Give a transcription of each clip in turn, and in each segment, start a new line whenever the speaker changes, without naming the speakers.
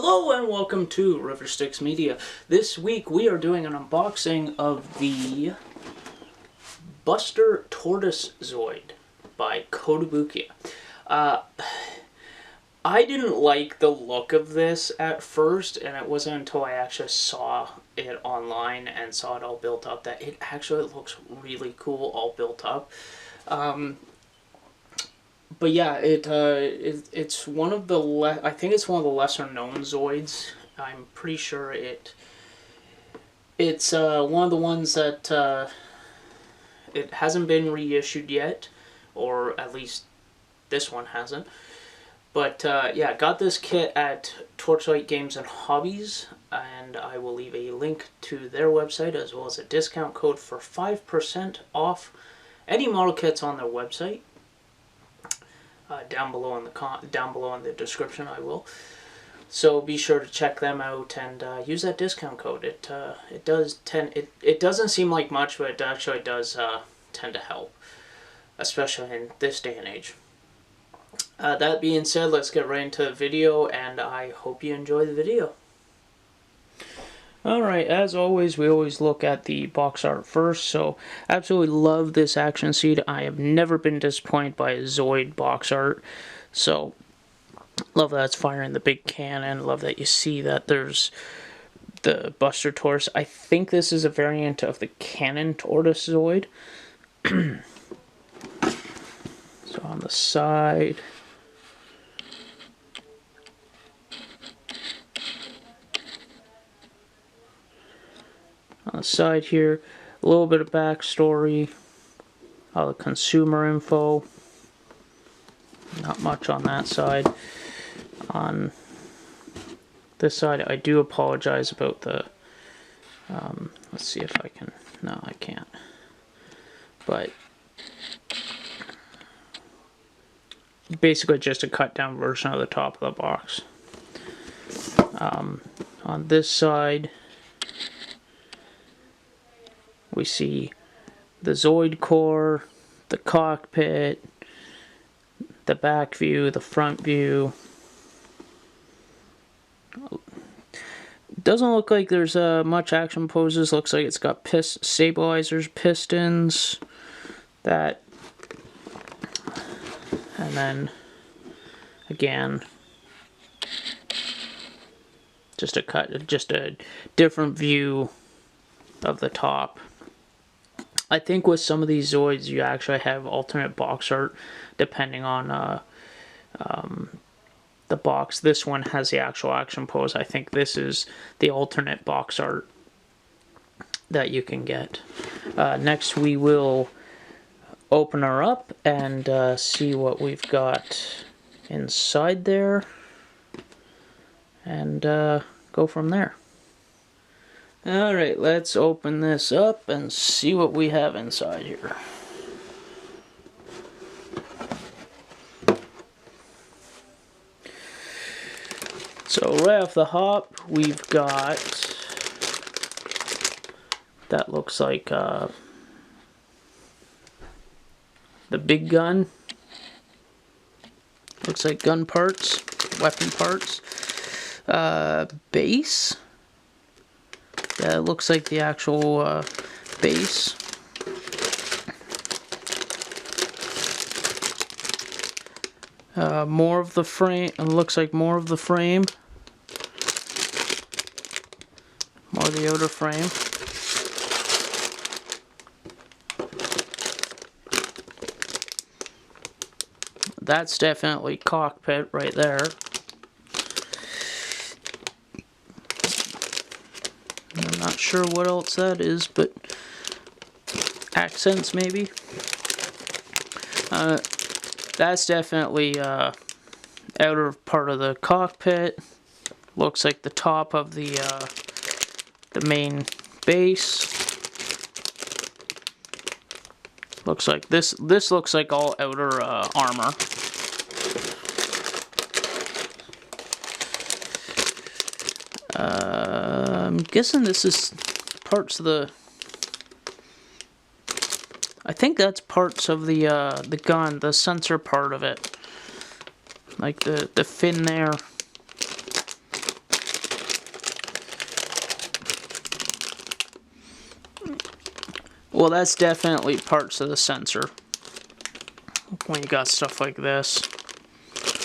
Hello and welcome to Styx Media. This week we are doing an unboxing of the Buster Tortoise Zoid by Kotobukiya. I didn't like the look of this at first, and it wasn't until I actually saw it online and saw it all built up that it actually looks really cool all built up. But yeah, it's one of the I think it's one of the lesser known Zoids. I'm pretty sure it's one of the ones that it hasn't been reissued yet, or at least this one hasn't. But yeah, got this kit at Torchlight Games and Hobbies, and I will leave a link to their website as well as a discount code for 5% off any model kits on their website. Down below in the description, I will. So be sure to check them out and use that discount code. It doesn't seem like much, but it actually does tend to help, especially in this day and age. That being said, let's get right into the video, and I hope you enjoy the video. Alright, as always, we always look at the box art first, so absolutely love this action seed. I have never been disappointed by a Zoid box art, so love that it's firing the big cannon, love that you see that there's the Buster Tortoise. I think this is a variant of the Cannon Tortoise Zoid. So on the side... On the side here, a little bit of backstory, all the consumer info. Not much on that side. On this side, I do apologize about the, let's see if I can, no I can't. But, basically just a cut down version of the top of the box. On this side, we see the Zoid core, the cockpit, the back view, the front view. Doesn't look like there's much action poses. Looks like it's got stabilizers, pistons, that, and then again, just a different view of the top. I think with some of these Zoids, you actually have alternate box art depending on the box. This one has the actual action pose. I think this is the alternate box art that you can get. Next, we will open her up and see what we've got inside there, and go from there. Alright, let's open this up and see what we have inside here. So right off the hop, we've got, that looks like the big gun. Looks like gun parts, weapon parts. Base. Yeah, it looks like the actual base. More of the frame. It looks like more of the frame. More of the outer frame. That's definitely cockpit right there. I'm not sure what else that is, but accents maybe. That's definitely outer part of the cockpit. Looks like the top of the main base. Looks like this looks like all outer armor. I'm guessing this is parts of the... I think that's parts of the gun, the sensor part of it. Like the fin there. Well, that's definitely parts of the sensor. When you got stuff like this.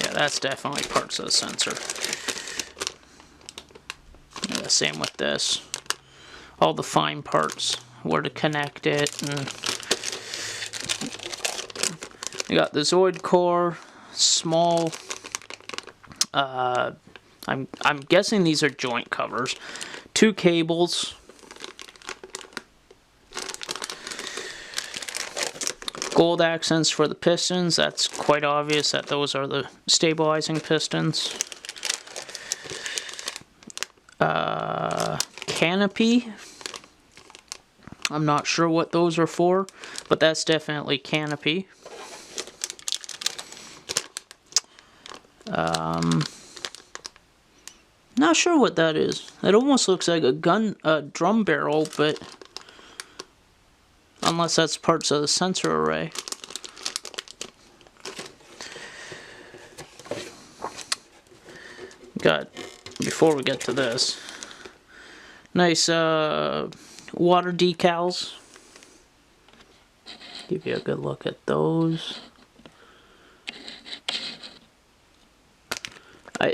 Yeah, that's definitely parts of the sensor. Yeah, same with this. All the fine parts, where to connect it, and you got the Zoid core, small. I'm guessing these are joint covers. 2 cables. Gold accents for the pistons. That's quite obvious that those are the stabilizing pistons. Canopy. I'm not sure what those are for, but that's definitely canopy. Not sure what that is. It almost looks like a drum barrel, but unless that's parts of the sensor array. Before we get to this, nice water decals. Give you a good look at those.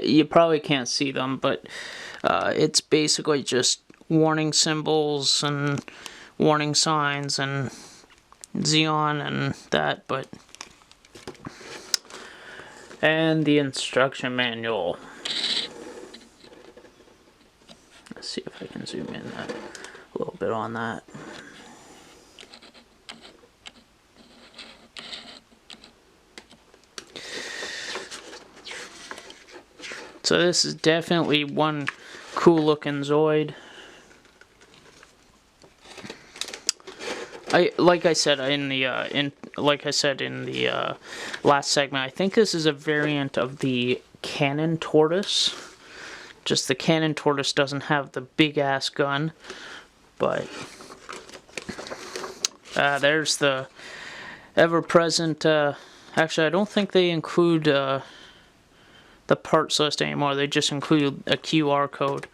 You probably can't see them, but it's basically just warning symbols and warning signs and Xeon and that, and the instruction manual. Let's see if I can zoom in a little bit on that. So this is definitely one cool looking Zoid. Like I said in the last segment, I think this is a variant of the Canon Tortoise. Just the Canon Tortoise doesn't have the big ass gun, but there's the ever-present. Actually, I don't think they include the parts list anymore. They just include a QR code.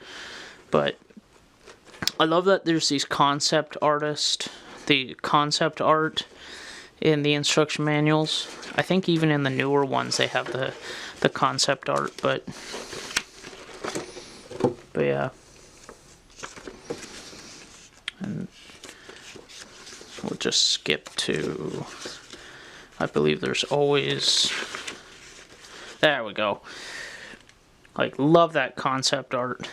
But I love that there's these concept artists. The concept art in the instruction manuals. I think even in the newer ones they have the concept art, but yeah. And we'll just skip to, I believe there's always, there we go. Like, love that concept art.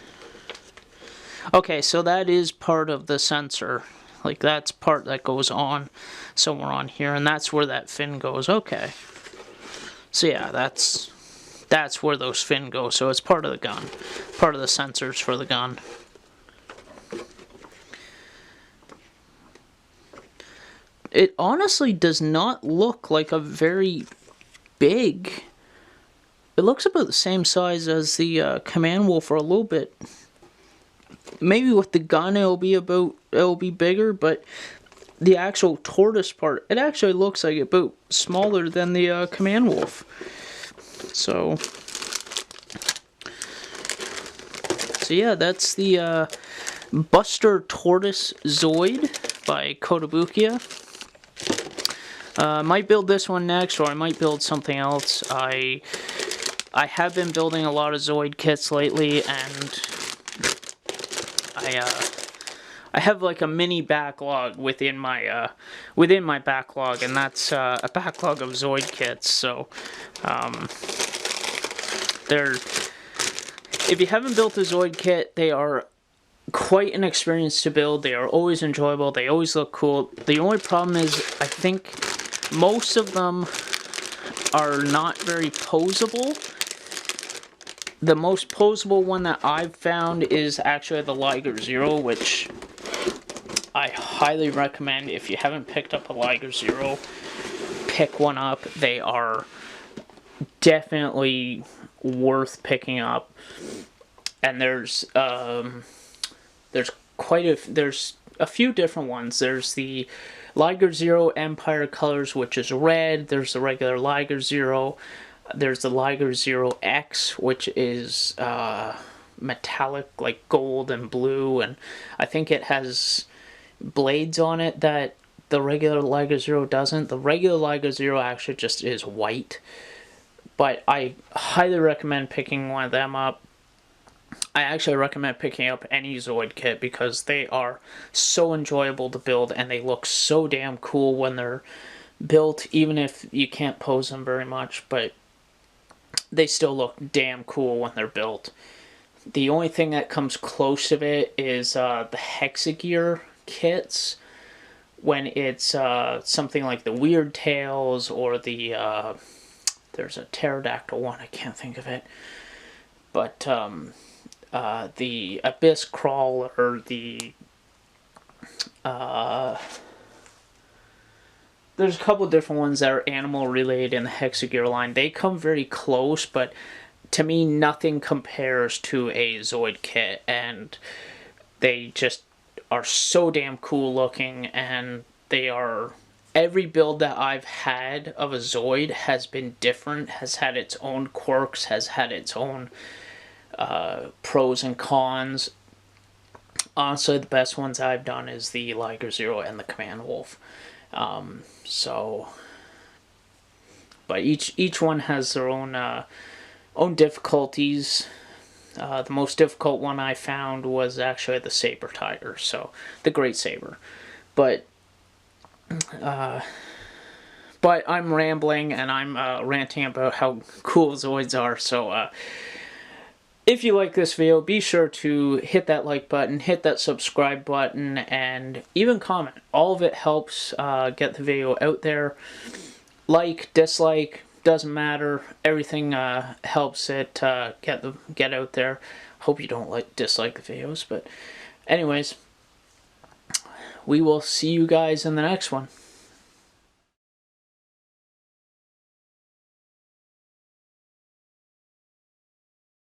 Okay, so that is part of the sensor. Like, that's part that goes on somewhere on here, and that's where that fin goes. Okay. So yeah, that's where those fin go. So it's part of the gun. Part of the sensors for the gun. It honestly does not look like a very big. It looks about the same size as the Command Wolf, or a little bit. Maybe with the gun it'll be bigger, but the actual tortoise part, it actually looks like about smaller than the Command Wolf. So yeah, that's the Buster Tortoise Zoid by Kotobukiya. Might build this one next, or I might build something else. I have been building a lot of Zoid kits lately, and I have like a mini backlog within my backlog, and that's a backlog of Zoid kits. So if you haven't built a Zoid kit, they are quite an experience to build. They are always enjoyable. They always look cool. The only problem is, I think most of them are not very posable. The most posable one that I've found is actually the Liger Zero, which I highly recommend. If you haven't picked up a Liger Zero, pick one up. They are definitely worth picking up. And there's a few different ones. There's the Liger Zero Empire Colors, which is red. There's the regular Liger Zero. There's the Liger Zero X, which is metallic, like gold and blue, and I think it has blades on it that the regular Liger Zero doesn't. The regular Liger Zero actually just is white. But I highly recommend picking one of them up. I actually recommend picking up any Zoid kit because they are so enjoyable to build and they look so damn cool when they're built, even if you can't pose them very much, but they still look damn cool when they're built. The only thing that comes close to it is the Hexagear kits, when it's something like the Weird Tails or the there's a pterodactyl one, I can't think of it, but the Abyss Crawler, the there's a couple different ones that are animal related in the Hexagear line. They come very close, but to me nothing compares to a Zoid kit, and they just are so damn cool looking, and they are, every build that I've had of a Zoid has been different, has had its own quirks, has had its own pros and cons. Honestly, the best ones I've done is the Liger Zero and the Command Wolf. But each one has their own difficulties. The most difficult one I found was actually the Saber Tiger, so the Great Saber. But I'm rambling and I'm ranting about how cool Zoids are, so if you like this video, be sure to hit that like button, hit that subscribe button, and even comment. All of it helps get the video out there. Like, dislike, doesn't matter. Everything helps it get out there. Hope you don't dislike the videos, but anyways, we will see you guys in the next one.